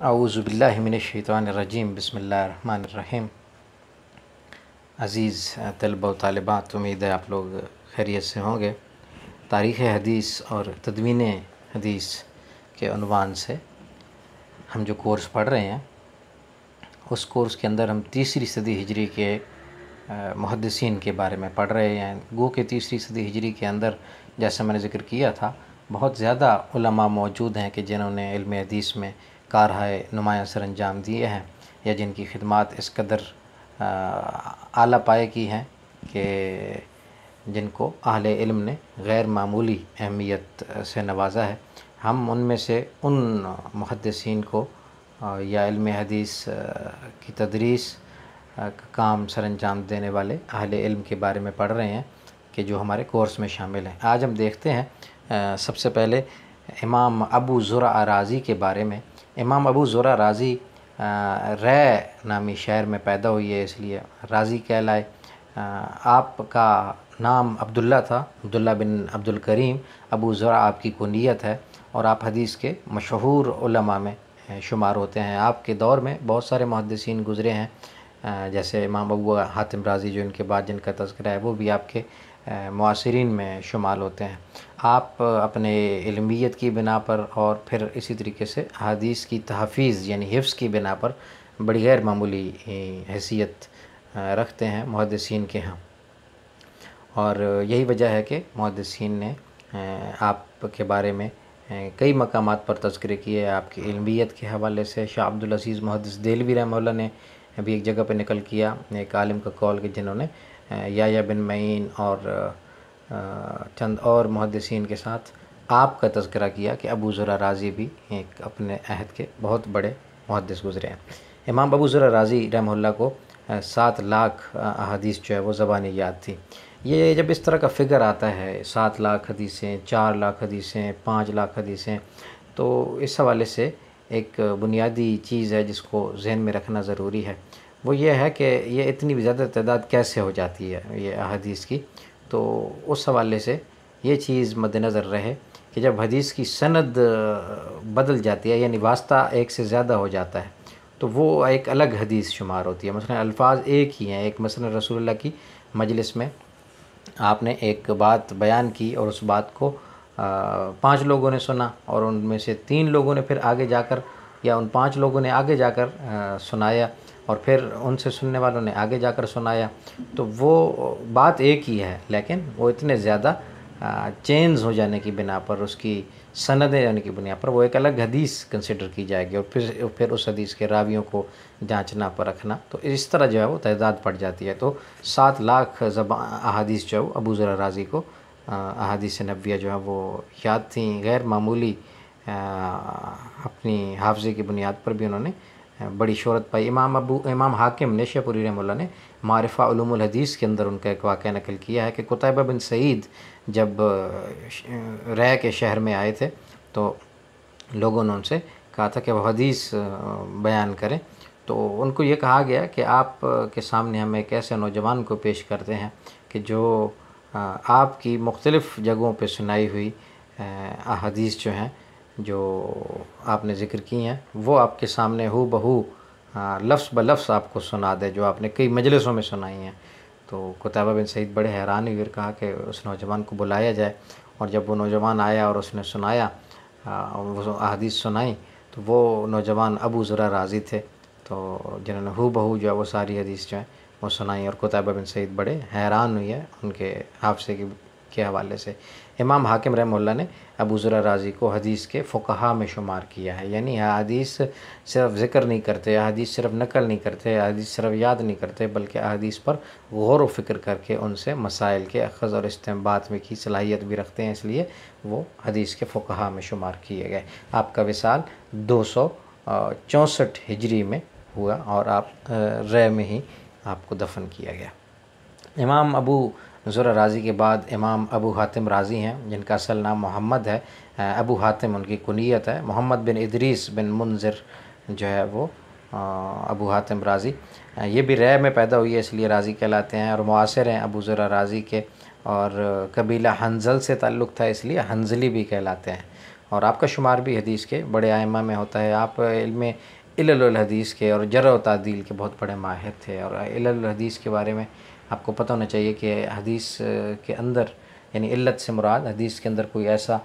اعوذ باللہ من الشیطان الرجیم، بسم اللہ الرحمن الرحیم۔ عزیز طلبہ و طالبات، امید ہے آپ لوگ خیریت سے ہوں گے۔ تاریخ حدیث اور تدوین حدیث کے عنوان سے ہم جو کورس پڑھ رہے ہیں، اس کورس کے اندر ہم تیسری صدی ہجری کے محدثین کے بارے میں پڑھ رہے ہیں۔ گو کہ تیسری صدی ہجری کے اندر، جیسا میں نے ذکر کیا تھا، بہت زیادہ علماء موجود ہیں کہ جنہوں نے علم حدیث میں کارہائے نمایاں سر انجام دیے ہیں، یا جن کی خدمات اس قدر اعلیٰ پائے کی ہیں کہ جن کو اہل علم نے غیر معمولی اہمیت سے نوازا ہے۔ ہم ان میں سے ان محدثین کو یا علم حدیث کی تدریس کا کام سر انجام دینے والے اہل علم کے بارے میں پڑھ رہے ہیں کہ جو ہمارے کورس میں شامل ہیں۔ آج ہم دیکھتے ہیں سب سے پہلے امام ابو زرع رازی کے بارے میں۔ امام ابو زرع رازی رے نامی شہر میں پیدا ہوئی ہے، اس لیے رازی کہلائے۔ آپ کا نام عبداللہ تھا، عبداللہ بن عبد الکریم۔ ابو زرع آپ کی کنیت ہے، اور آپ حدیث کے مشہور علماء میں شمار ہوتے ہیں۔ آپ کے دور میں بہت سارے محدثین گزرے ہیں، جیسے امام ابو حاتم رازی جو ان کے بعد جن کا تذکرہ ہے، وہ بھی آپ کے معاصرین میں شمار ہوتے ہیں۔ آپ اپنے علمیت کی بنا پر اور پھر اسی طریقے سے حدیث کی تحفیظ یعنی حفظ کی بنا پر بڑی غیر معمولی حیثیت رکھتے ہیں محدثین کے ہاں، اور یہی وجہ ہے کہ محدثین نے آپ کے بارے میں کئی مقامات پر تذکرے کیے۔ آپ کی علمیت کے حوالے سے شاہ عبدالعزیز محدث دہلوی رحمہ اللہ نے بھی ایک جگہ پہ نقل کیا، ایک عالم کا قول کہ جنہوں نے یحییٰ بن معین اور چند اور محدثین کے ساتھ آپ کا تذکرہ کیا کہ ابو زرع رازی بھی ایک اپنے عہد کے بہت بڑے محدث گزرے ہیں۔ امام ابو زرع رازی رحمہ اللہ کو 7 لاکھ احادیث جو ہے وہ زبانی یاد تھی۔ یہ جب اس طرح کا فگر آتا ہے، 7 لاکھ حدیثیں، 4 لاکھ حدیثیں، 5 لاکھ حدیثیں، تو اس حوالے سے ایک بنیادی چیز ہے جس کو ذہن میں رکھنا ضروری ہے، وہ یہ ہے کہ یہ اتنی زیادہ تعداد کیسے ہو جاتی ہے یہ احادیث کی۔ تو اس حوالے سے یہ چیز مد نظر رہے کہ جب حدیث کی سند بدل جاتی ہے، یعنی واسطہ ایک سے زیادہ ہو جاتا ہے، تو وہ ایک الگ حدیث شمار ہوتی ہے۔ مثلا الفاظ ایک ہی ہیں، ایک مثلا رسول اللہ کی مجلس میں آپ نے ایک بات بیان کی اور اس بات کو 5 لوگوں نے سنا، اور ان میں سے 3 لوگوں نے پھر آگے جا کر، یا ان 5 لوگوں نے آگے جا کر سنایا، اور پھر ان سے سننے والوں نے آگے جا کر سنایا، تو وہ بات ایک ہی ہے، لیکن وہ اتنے زیادہ چینز ہو جانے کی بنا پر، اس کی سندیں ہونے کی بنا پر وہ ایک الگ حدیث کنسیڈر کی جائے گی، اور پھر اس حدیث کے راویوں کو جانچنا پرکھنا، تو اس طرح جو ہے وہ تعداد پڑ جاتی ہے۔ تو 7 لاکھ احادیث جو ہے وہ ابو زرع رازی کو احادیث نبویہ جو ہے وہ یاد تھیں، غیر معمولی اپنی حافظے کی بنیاد پر بھی انہوں نے بڑی شہرت پائی۔ امام حاکم نیشہ پوری رحمہ اللہ نے معرفہ علوم الحدیث کے اندر ان کا ایک واقعہ نقل کیا ہے کہ قتیبہ بن سعید جب رے کے شہر میں آئے تھے، تو لوگوں نے ان سے کہا تھا کہ وہ حدیث بیان کریں، تو ان کو یہ کہا گیا کہ آپ کے سامنے ہم ایک ایسے نوجوان کو پیش کرتے ہیں کہ جو آپ کی مختلف جگہوں پہ سنائی ہوئی احادیث جو ہیں، جو آپ نے ذکر کی ہیں، وہ آپ کے سامنے ہو بہو لفظ بلفظ آپ کو سنا دے جو آپ نے کئی مجلسوں میں سنائی ہیں۔ تو قتیبہ بن سعید بڑے حیران ہوئے اور کہا کہ اس نوجوان کو بلایا جائے، اور جب وہ نوجوان آیا اور اس نے سنایا، وہ احادیث سنائیں، تو وہ نوجوان ابو زرع رازی تھے، تو جنہوں نے ہو بہو جو ہے وہ ساری حدیث جو ہیں وہ سنائیں، اور قتیبہ بن سعید بڑے حیران ہوئی ہے ان کے حافظے کے حوالے سے۔ امام حاکم رحمہ اللہ نے ابو زرع رازی کو حدیث کے فقہاء میں شمار کیا ہے، یعنی حدیث صرف ذکر نہیں کرتے، حدیث صرف نقل نہیں کرتے، حدیث صرف یاد نہیں کرتے، بلکہ حدیث پر غور و فکر کر کے ان سے مسائل کے اخذ اور استنباط میں کی صلاحیت بھی رکھتے ہیں، اس لیے وہ حدیث کے فقہاء میں شمار کیے گئے۔ آپ کا وصال 264 ہجری میں ہوا، اور آپ رے میں ہی آپ کو دفن کیا گیا۔ امام ابو زرع رازی کے بعد امام ابو حاتم رازی ہیں، جن کا اصل نام محمد ہے، ابو حاتم ان کی کنیت ہے۔ محمد بن ادریس بن منذر جو ہے وہ ابو حاتم رازی، یہ بھی رے میں پیدا ہوئی ہے، اس لیے رازی کہلاتے ہیں، اور معاصر ہیں ابو زرع رازی کے، اور قبیلہ حنظل سے تعلق تھا، اس لیے حنظلی بھی کہلاتے ہیں۔ اور آپ کا شمار بھی حدیث کے بڑے ائمہ میں ہوتا ہے. آپ علم علل الحدیث کے اور جرح و تعدیل کے بہت بڑے ماہر تھے. اور علل الحدیث کے بارے میں آپ کو پتہ ہونا چاہیے کہ حدیث کے اندر یعنی علت سے مراد حدیث کے اندر کوئی ایسا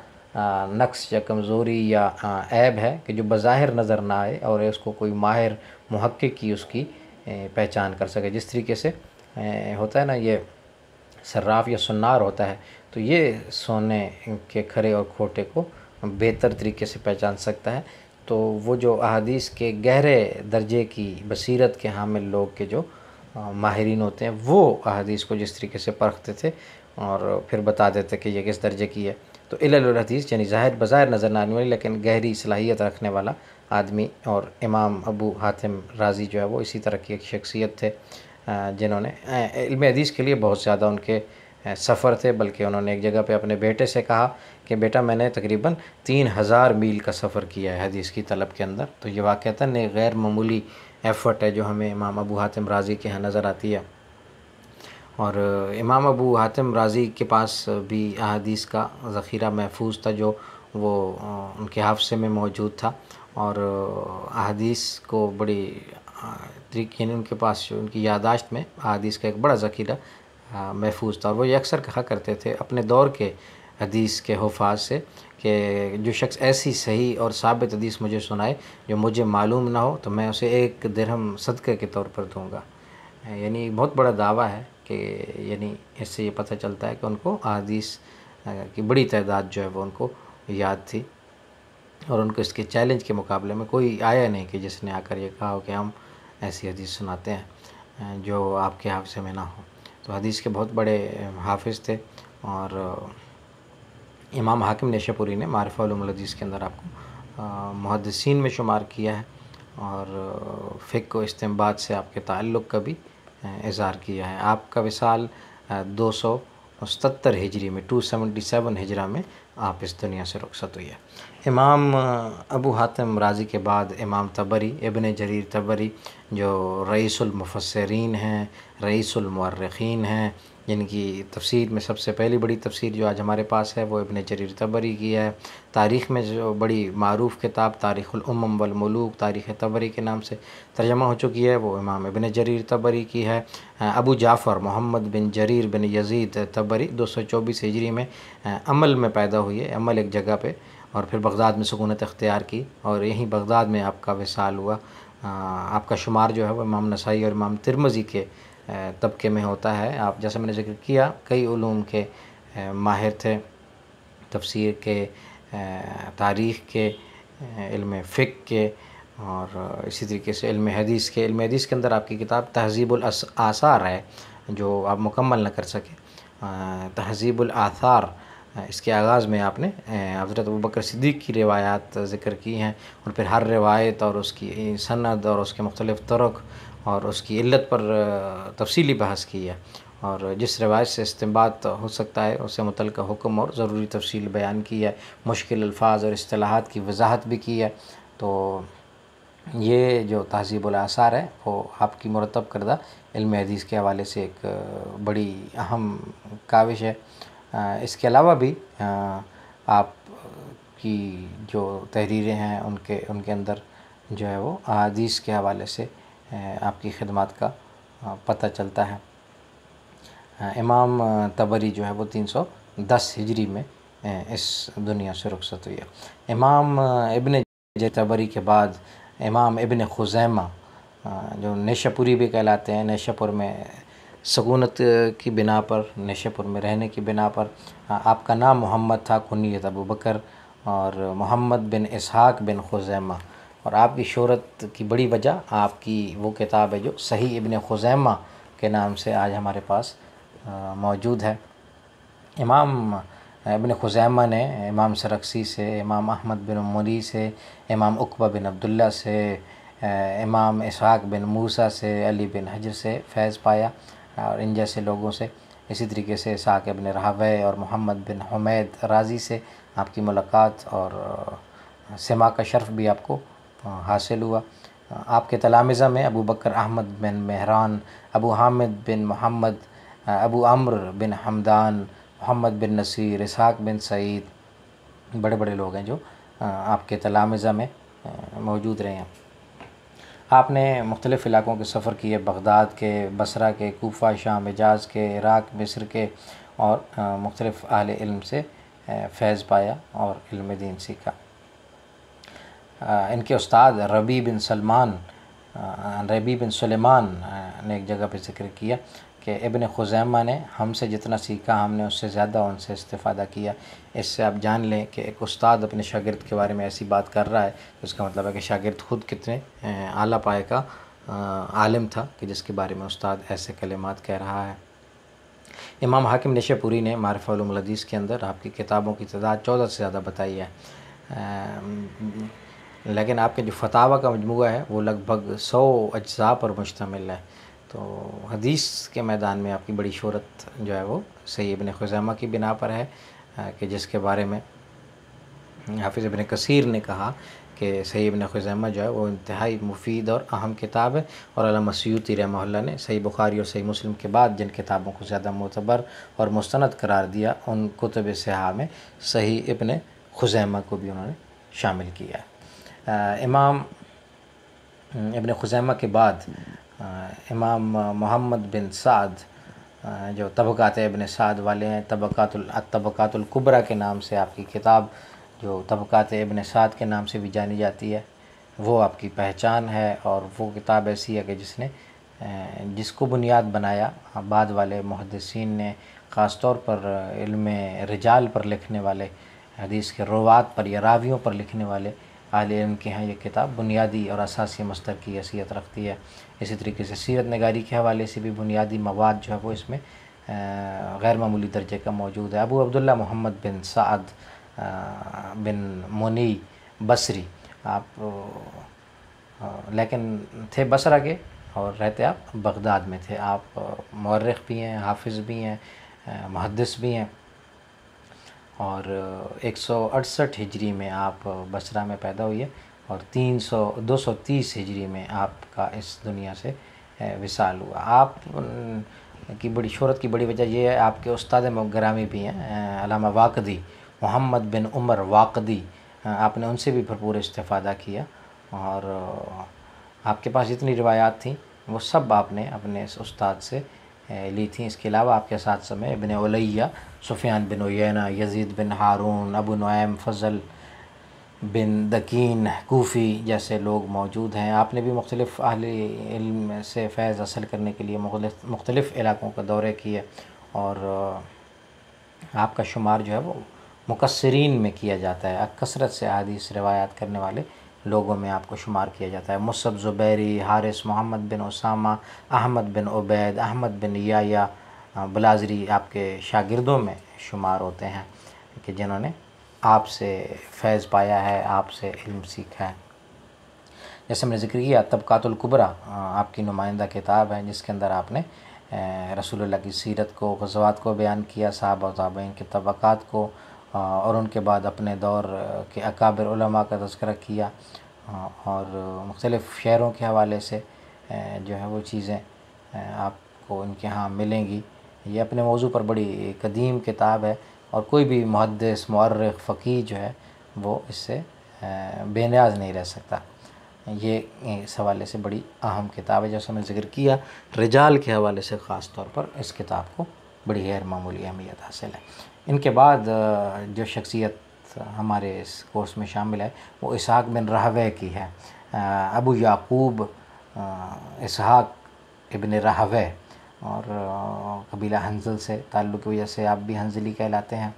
نقص یا کمزوری یا عیب ہے کہ جو بظاہر نظر نہ آئے اور اس کو کوئی ماہر محقق کی اس کی پہچان کر سکے. جس طریقے سے ہوتا ہے نا یہ صراف یا سنار ہوتا ہے تو یہ سونے کے کھرے اور کھوٹے کو بہتر طریقے سے پہچان سکتا ہے. تو وہ جو احادیث کے گہرے درجے کی بصیرت کے حامل لوگ کے جو ماہرین ہوتے ہیں وہ احادیث کو جس طریقے سے پرکھتے تھے اور پھر بتا دیتے کہ یہ کس درجے کی ہے. تو علل الحدیث یعنی بظاہر نظر نہ آنے والی لیکن گہری صلاحیت رکھنے والا آدمی. اور امام ابو حاتم رازی جو ہے وہ اسی طرح کی ایک شخصیت تھے جنہوں نے علم حدیث کے لیے بہت زیادہ ان کے سفر تھے. بلکہ انہوں نے ایک جگہ پہ اپنے بیٹے سے کہا کہ بیٹا میں نے تقریباً 3000 میل کا سفر کیا ہے حدیث کی طلب کے اندر. تو یہ واقعتاً ایک غیر معمولی ایفرٹ ہے جو ہمیں امام ابو حاتم رازی کے ہاں نظر آتی ہے. اور امام ابو حاتم رازی کے پاس بھی احادیث کا ذخیرہ محفوظ تھا جو وہ ان کے حافظے میں موجود تھا. اور احادیث کو بڑی طریقے ان کے پاس ان کی یادداشت میں احادیث کا ایک بڑا ذخیرہ محفوظ تھا. اور وہ یہ اکثر کہا کرتے تھے اپنے دور کے حدیث کے حفاظ سے کہ جو شخص ایسی صحیح اور ثابت حدیث مجھے سنائے جو مجھے معلوم نہ ہو تو میں اسے 1 درہم صدقے کے طور پر دوں گا. یعنی بہت بڑا دعویٰ ہے کہ یعنی اس سے یہ پتہ چلتا ہے کہ ان کو احادیث کی بڑی تعداد جو ہے وہ ان کو یاد تھی. اور ان کو اس کے چیلنج کے مقابلے میں کوئی آیا نہیں کہ جس نے آ کر یہ کہا ہو کہ ہم ایسی حدیث سناتے ہیں جو آپ کے حافظے میں نہ ہو. تو حدیث کے بہت بڑے حافظ تھے. اور امام حاکم نیشاپوری نے معرفہ علوم الحدیث کے اندر آپ کو محدثین میں شمار کیا ہے. اور فقہ و استنباط سے آپ کے تعلق کا بھی اظہار کیا ہے. آپ کا وصال 277 ہجری میں 277 ہجرہ میں آپ اس دنیا سے رخصت ہوئی ہے. امام ابو حاتم رازی کے بعد امام طبری ابن جریر طبری جو رئیس المفسرین ہیں رئیس المؤرخین ہیں جن کی تفسیر میں سب سے پہلی بڑی تفسیر جو آج ہمارے پاس ہے وہ ابن جریر طبری کی ہے. تاریخ میں جو بڑی معروف کتاب تاریخ الامم والملوک تاریخ طبری کے نام سے ترجمہ ہو چکی ہے وہ امام ابن جریر طبری کی ہے. ابو جعفر محمد بن جریر بن یزید طبری 224 ہجری میں عمل میں پیدا ہوئی ہے. عمل ایک جگہ پہ اور پھر بغداد میں سکونت اختیار کی اور یہیں بغداد میں آپ کا وصال ہوا. آپ کا شمار جو ہے وہ امام نسائی اور امام ترمذی کے طبقے میں ہوتا ہے. آپ جیسا میں نے ذکر کیا کئی علوم کے ماہر تھے تفسیر کے تاریخ کے علم فقہ کے اور اسی طریقے سے علم حدیث کے. علم حدیث کے اندر آپ کی کتاب تہذیب الآثار ہے جو آپ مکمل نہ کر سکے. تہذیب الآثار اس کے آغاز میں آپ نے حضرت ابوبکر صدیق کی روایات ذکر کی ہیں اور پھر ہر روایت اور اس کی سند اور اس کے مختلف طرق اور اس کی علت پر تفصیلی بحث کی ہے. اور جس روایت سے استنباط ہو سکتا ہے اس سے متعلقہ حکم اور ضروری تفصیل بیان کی ہے. مشکل الفاظ اور اصطلاحات کی وضاحت بھی کی ہے. تو یہ جو تہذیب الآثار ہے وہ آپ کی مرتب کردہ علم حدیث کے حوالے سے ایک بڑی اہم کاوش ہے. اس کے علاوہ بھی آپ کی جو تحریریں ہیں ان کے اندر جو ہے وہ احادیث کے حوالے سے آپ کی خدمات کا پتہ چلتا ہے. امام طبری جو ہے وہ 310 ہجری میں اس دنیا سے رخصت ہوئی ہے. امام ابن جریر طبری کے بعد امام ابن خزیمہ جو نیشاپوری بھی کہلاتے ہیں. نیشاپور میں سکونت کی بنا پر نیشاپور میں رہنے کی بنا پر آپ کا نام محمد تھا کنیت ابو بکر اور محمد بن اسحاق بن خزیمہ. اور آپ کی شہرت کی بڑی وجہ آپ کی وہ کتاب ہے جو صحیح ابن خزیمہ کے نام سے آج ہمارے پاس موجود ہے. امام ابن خزیمہ نے امام سرخسی سے امام احمد بن منبی سے امام عقبہ بن عبداللہ سے امام اسحاق بن موسیٰ سے علی بن حجر سے فیض پایا اور ان جیسے لوگوں سے. اسی طریقے سے اسحاق بن راہویہ اور محمد بن حمید رازی سے آپ کی ملاقات اور سماع کا شرف بھی آپ کو حاصل ہوا. آپ کے تلامذہ میں ابو بکر احمد بن مہران ابو حامد بن محمد ابو عمرو بن حمدان محمد بن نصیر اسحاق بن سعید بڑے بڑے لوگ ہیں جو آپ کے تلامذہ میں موجود رہے ہیں۔ آپ نے مختلف علاقوں کے سفر کیے، بغداد کے، بصرہ کے، کوفہ، شام، حجاز کے، عراق، مصر کے، اور مختلف اہل علم سے فیض پایا اور علم دین سیکھا۔ ان کے استاد ربیع بن سلیمان نے ایک جگہ پہ ذکر کیا کہ ابن خزیمہ نے ہم سے جتنا سیکھا ہم نے اس سے زیادہ ان سے استفادہ کیا۔ اس سے آپ جان لیں کہ ایک استاد اپنے شاگرد کے بارے میں ایسی بات کر رہا ہے تو اس کا مطلب ہے کہ شاگرد خود کتنے اعلیٰ پائے کا عالم تھا کہ جس کے بارے میں استاد ایسے کلمات کہہ رہا ہے۔ امام حاکم نشاپوری نے معرفہ علوم الحدیث کے اندر آپ کی کتابوں کی تعداد 14 سے زیادہ بتائی ہے، لیکن آپ کے جو فتاوی کا مجموعہ ہے وہ لگ بھگ 100 اجزاء پر مشتمل ہے۔ تو حدیث کے میدان میں آپ کی بڑی شہرت جو ہے وہ صحیح ابن خزیمہ کی بنا پر ہے کہ جس کے بارے میں حافظ ابن کثیر نے کہا کہ صحیح ابن خزیمہ جو ہے وہ انتہائی مفید اور اہم کتاب ہے، اور علامہ سیوطی رحمہ اللہ نے صحیح بخاری اور صحیح مسلم کے بعد جن کتابوں کو زیادہ معتبر اور مستند قرار دیا ان کتب صحاح میں صحیح ابن خزیمہ کو بھی انہوں نے شامل کیا ہے۔ امام ابن خزیمہ کے بعد امام محمد بن سعد جو طبقات ابن سعد والے ہیں، طبقات الکبریٰ کے نام سے آپ کی کتاب جو طبقات ابن سعد کے نام سے بھی جانی جاتی ہے وہ آپ کی پہچان ہے، اور وہ کتاب ایسی ہے کہ جس کو بنیاد بنایا بعد والے محدثین نے، خاص طور پر علم رجال پر لکھنے والے، حدیث کے روات پر یا راویوں پر لکھنے والے اہل علم کے ہیں یہ کتاب بنیادی اور اساسی مصدر کی حیثیت رکھتی ہے۔ اسی طریقے سے سیرت نگاری کے حوالے سے بھی بنیادی مواد جو ہے وہ اس میں غیر معمولی درجے کا موجود ہے۔ ابو عبداللہ محمد بن سعد بن منی بصری، آپ لیکن تھے بصرہ کے اور رہتے آپ بغداد میں تھے۔ آپ مورخ بھی ہیں، حافظ بھی ہیں، محدث بھی ہیں، اور 168 ہجری میں آپ بصرہ میں پیدا ہوئے اور 230 ہجری میں آپ کا اس دنیا سے وصال ہوا۔ آپ کی بڑی شہرت کی بڑی وجہ یہ ہے آپ کے استاد گرامی بھی ہیں علامہ واقدی، محمد بن عمر واقدی، آپ نے ان سے بھی بھرپور استفادہ کیا، اور آپ کے پاس جتنی روایات تھیں وہ سب آپ نے اپنے اس استاد سے لی تھیں۔ اس کے علاوہ آپ کے اساتذہ میں ابن علیہ، سفیان بن عیینہ، یزید بن ہارون، ابو نعیم، فضل بن دکین کوفی جیسے لوگ موجود ہیں۔ آپ نے بھی مختلف اہل علم سے فیض حاصل کرنے کے لیے مختلف علاقوں کا دورے کیے، اور آپ کا شمار جو ہے وہ مکثرین میں کیا جاتا ہے، کثرت سے احادیث روایات کرنے والے لوگوں میں آپ کو شمار کیا جاتا ہے۔ مصعب زبیری، حارث، محمد بن اسامہ، احمد بن عبید، احمد بن یحییٰ بلازری آپ کے شاگردوں میں شمار ہوتے ہیں کہ جنہوں نے آپ سے فیض پایا ہے، آپ سے علم سیکھا ہے۔ جیسے ہم نے ذکر کیا طبقات الکبریٰ آپ کی نمائندہ کتاب ہے جس کے اندر آپ نے رسول اللہ کی سیرت کو، غزوات کو بیان کیا، صحابہ و تابعین کے طبقات کو، اور ان کے بعد اپنے دور کے اکابر علماء کا تذکرہ کیا، اور مختلف شعروں کے حوالے سے جو ہے وہ چیزیں آپ کو ان کے ہاں ملیں گی۔ یہ اپنے موضوع پر بڑی قدیم کتاب ہے، اور کوئی بھی محدث، مورخ، فقیہ جو ہے وہ اس سے بے نیاز نہیں رہ سکتا۔ یہ اس حوالے سے بڑی اہم کتاب ہے۔ جیسے میں ذکر کیا رجال کے حوالے سے خاص طور پر اس کتاب کو بڑی غیر معمولی اہمیت حاصل ہے۔ ان کے بعد جو شخصیت ہمارے اس کورس میں شامل ہے وہ اسحاق بن راہویہ کی ہے۔ ابو یعقوب اسحاق ابن راہویہ، اور قبیلہ حنظل سے تعلق کی وجہ سے آپ بھی حنظلی کہلاتے ہیں۔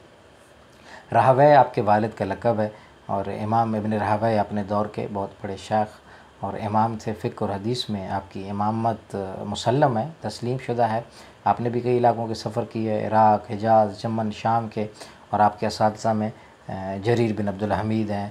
راہویہ آپ کے والد کا لقب ہے، اور امام ابن راہویہ اپنے دور کے بہت بڑے شیخ اور امام تھے۔ فقہ اور حدیث میں آپ کی امامت مسلم ہے، تسلیم شدہ ہے۔ آپ نے بھی کئی علاقوں کے سفر کیے، عراق، حجاز، یمن، شام کے، اور آپ کے اساتذہ میں جریر بن عبدالحمید ہیں،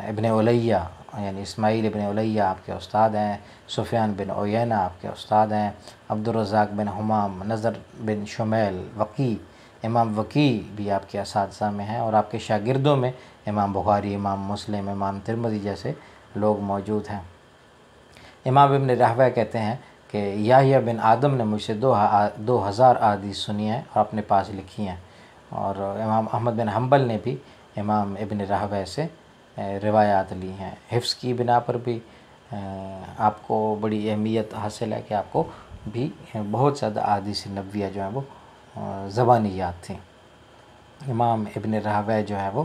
ابن علیہ یعنی اسماعیل ابن علیہ آپ کے استاد ہیں، سفیان بن عیینہ آپ کے استاد ہیں، عبدالرزاق بن حمام، نضر بن شمیل، وقی، امام وقی بھی آپ کے اساتذہ میں ہیں، اور آپ کے شاگردوں میں امام بخاری، امام مسلم، امام ترمذی جیسے لوگ موجود ہیں۔ امام ابن راہویہ کہتے ہیں کہ یحییٰ بن آدم نے مجھ سے 2000 احادیث سنی ہیں اور اپنے پاس لکھی ہیں، اور امام احمد بن حنبل نے بھی امام ابن راہویہ سے روایات لی ہیں۔ حفظ کی بنا پر بھی آپ کو بڑی اہمیت حاصل ہے کہ آپ کو بھی بہت زیادہ احادیث نبویہ جو ہیں وہ زبانی یاد تھیں۔ امام ابن راہویہ جو ہے وہ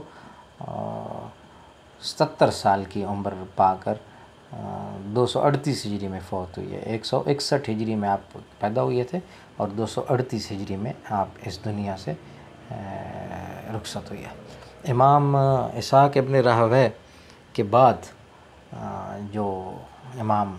70 سال کی عمر پا کر 238 ہجری میں فوت ہوئی ہے۔ 161 ہجری میں آپ پیدا ہوئے تھے اور 238 ہجری میں آپ اس دنیا سے رخصت ہوئی ہے۔ امام اسحاق ابن راہویہ کے بعد جو امام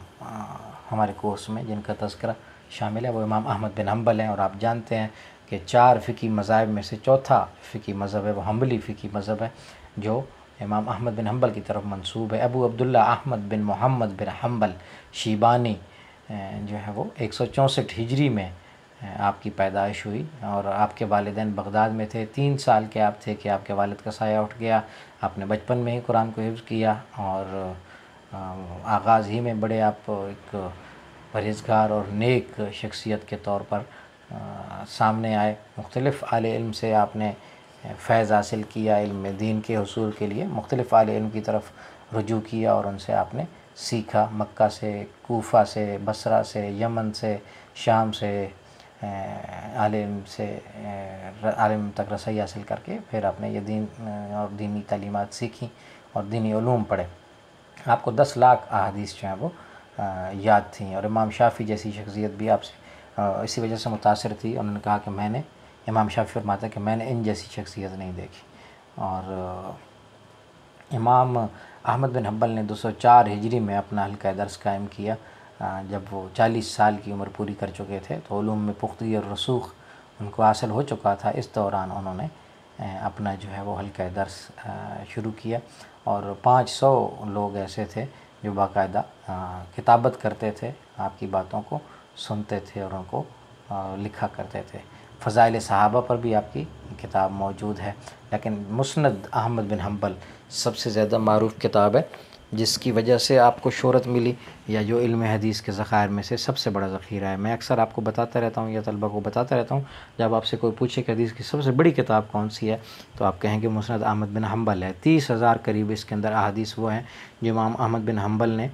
ہمارے کورس میں جن کا تذکرہ شامل ہے وہ امام احمد بن حنبل ہیں، اور آپ جانتے ہیں کہ 4 فقہی مذاہب میں سے چوتھا فقہی مذہب ہے وہ حنبلی فقہی مذہب ہے، جو امام احمد بن حنبل کی طرف منسوب ہے۔ ابو عبداللہ احمد بن محمد بن حنبل شیبانی جو ہے وہ 164 ہجری میں آپ کی پیدائش ہوئی، اور آپ کے والدین بغداد میں تھے۔ 3 سال کے آپ تھے کہ آپ کے والد کا سایہ اٹھ گیا۔ آپ نے بچپن میں ہی قرآن کو حفظ کیا، اور آغاز ہی میں بڑے آپ ایک پرہیزگار اور نیک شخصیت کے طور پر سامنے آئے۔ مختلف اہل علم سے آپ نے فیض حاصل کیا، علم دین کے حصول کے لیے مختلف اہل علم کی طرف رجوع کیا اور ان سے آپ نے سیکھا۔ مکہ سے، کوفہ سے، بصرہ سے، یمن سے، شام سے عالم تک رسائی حاصل کر کے پھر آپ نے یہ دین اور دینی تعلیمات سیکھیں اور دینی علوم پڑھے۔ آپ کو 10 لاکھ احادیث جو ہیں وہ یاد تھیں، اور امام شافعی جیسی شخصیت بھی آپ سے اسی وجہ سے متاثر تھی۔ انہوں نے کہا کہ امام شافعی فرماتا ہے کہ میں نے ان جیسی شخصیت نہیں دیکھی۔ اور امام احمد بن حنبل نے 204 ہجری میں اپنا حلقہ درس قائم کیا۔ جب وہ 40 سال کی عمر پوری کر چکے تھے تو علوم میں پختگی اور رسوخ ان کو حاصل ہو چکا تھا۔ اس دوران انہوں نے اپنا جو ہے وہ حلقہ درس شروع کیا، اور 500 لوگ ایسے تھے جو باقاعدہ کتابت کرتے تھے، آپ کی باتوں کو سنتے تھے اور ان کو لکھا کرتے تھے۔ فضائل صحابہ پر بھی آپ کی کتاب موجود ہے، لیکن مسند احمد بن حنبل سب سے زیادہ معروف کتاب ہے، جس کی وجہ سے آپ کو شہرت ملی، یا جو علم حدیث کے ذخائر میں سے سب سے بڑا ذخیرہ ہے۔ میں اکثر آپ کو بتاتا رہتا ہوں یا طلبہ کو بتاتا رہتا ہوں، جب آپ سے کوئی پوچھے کہ حدیث کی سب سے بڑی کتاب کون سی ہے تو آپ کہیں گے مسند احمد بن حنبل ہے۔ 30,000 قریب اس کے اندر احادیث وہ ہیں جو امام احمد بن حنبل نے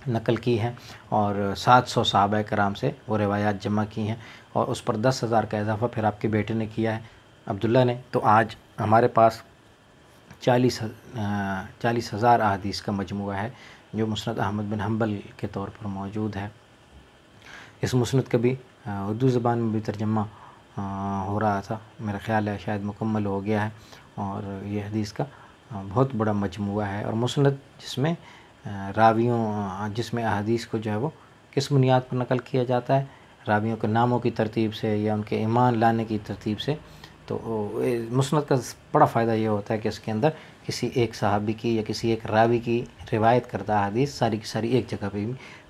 نقل کی ہیں، اور 700 صحابہ کرام سے وہ روایات جمع کی ہیں، اور اس پر 10,000 کا اضافہ پھر آپ کے بیٹے نے کیا ہے، عبداللہ نے۔ تو آج ہمارے پاس 40,000 احادیث کا مجموعہ ہے جو مسند احمد بن حنبل کے طور پر موجود ہے۔ اس مسند کا بھی اردو زبان میں بھی ترجمہ ہو رہا تھا، میرا خیال ہے شاید مکمل ہو گیا ہے، اور یہ حدیث کا بہت بڑا مجموعہ ہے۔ اور مسند جس میں احادیث کو جو ہے وہ کس بنیاد پر نقل کیا جاتا ہے، راویوں کے ناموں کی ترتیب سے یا ان کے ایمان لانے کی ترتیب سے۔ تو مسند کا بڑا فائدہ یہ ہوتا ہے کہ اس کے اندر کسی ایک صحابی کی یا کسی ایک راوی کی روایت کردہ احادیث ساری کی ساری ایک جگہ پہ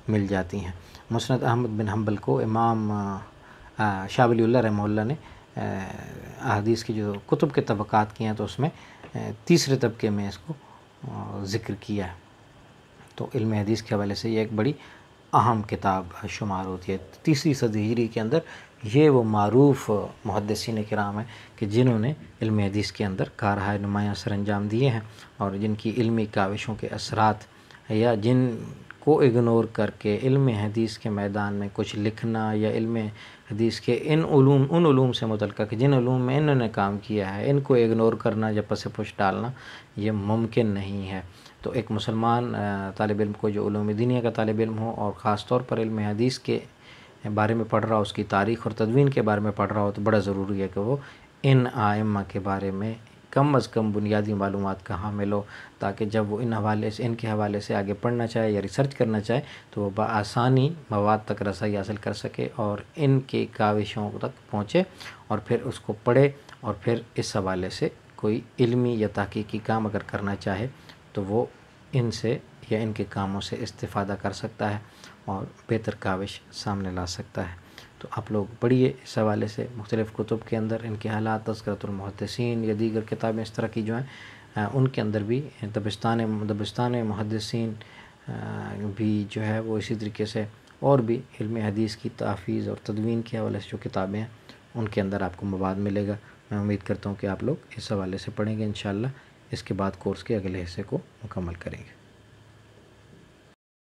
مل جاتی ہیں۔ مسند احمد بن حنبل کو امام شاہ ولی اللہ رحمہ اللہ نے احادیث کی جو کتب کے طبقات کی ہیں تو اس میں تیسرے طبقے میں اس کو ذکر کیا ہے۔ تو علم حدیث کے حوالے سے یہ ایک بڑی اہم کتاب شمار ہوتی ہے۔ 3 صدی ہجری کے اندر یہ وہ معروف محدثین کرام ہیں کہ جنہوں نے علم حدیث کے اندر کارہائے نمایاں سر انجام دیے ہیں، اور جن کی علمی کاوشوں کے اثرات یا جن کو اگنور کر کے علم حدیث کے میدان میں کچھ لکھنا، یا علم حدیث کے ان علوم سے متعلقہ کہ جن علوم میں انہوں نے کام کیا ہے، ان کو اگنور کرنا یا پس پش ڈالنا یہ ممکن نہیں ہے۔ تو ایک مسلمان طالب علم کو جو علوم دینیہ کا طالب علم ہو، اور خاص طور پر علم حدیث کے بارے میں پڑھ رہا ہو، اس کی تاریخ اور تدوین کے بارے میں پڑھ رہا ہو، تو بڑا ضروری ہے کہ وہ ان ائمہ کے بارے میں کم از کم بنیادی معلومات کا حامل ہو، تاکہ جب وہ ان کے حوالے سے آگے پڑھنا چاہے یا ریسرچ کرنا چاہے تو وہ بآسانی مواد تک رسائی حاصل کر سکے، اور ان کی کاوشوں تک پہنچے، اور پھر اس کو پڑھے، اور پھر اس حوالے سے کوئی علمی یا تحقیقی کام اگر کرنا چاہے تو وہ ان سے یا ان کے کاموں سے استفادہ کر سکتا ہے اور بہتر کاوش سامنے لا سکتا ہے۔ تو آپ لوگ پڑھیے اس حوالے سے مختلف کتب کے اندر ان کے حالات، تذکرۃ المحدثین یا دیگر کتابیں اس طرح کی جو ہیں ان کے اندر بھی دبستان محدثین بھی جو ہے وہ اسی طریقے سے، اور بھی علم حدیث کی تحفیظ اور تدوین کے حوالے سے جو کتابیں ہیں ان کے اندر آپ کو مواد ملے گا۔ میں امید کرتا ہوں کہ آپ لوگ اس حوالے سے پڑھیں گے انشاءاللہ، اس کے بعد کورس کے اگلے حصے کو مکمل کریں گے۔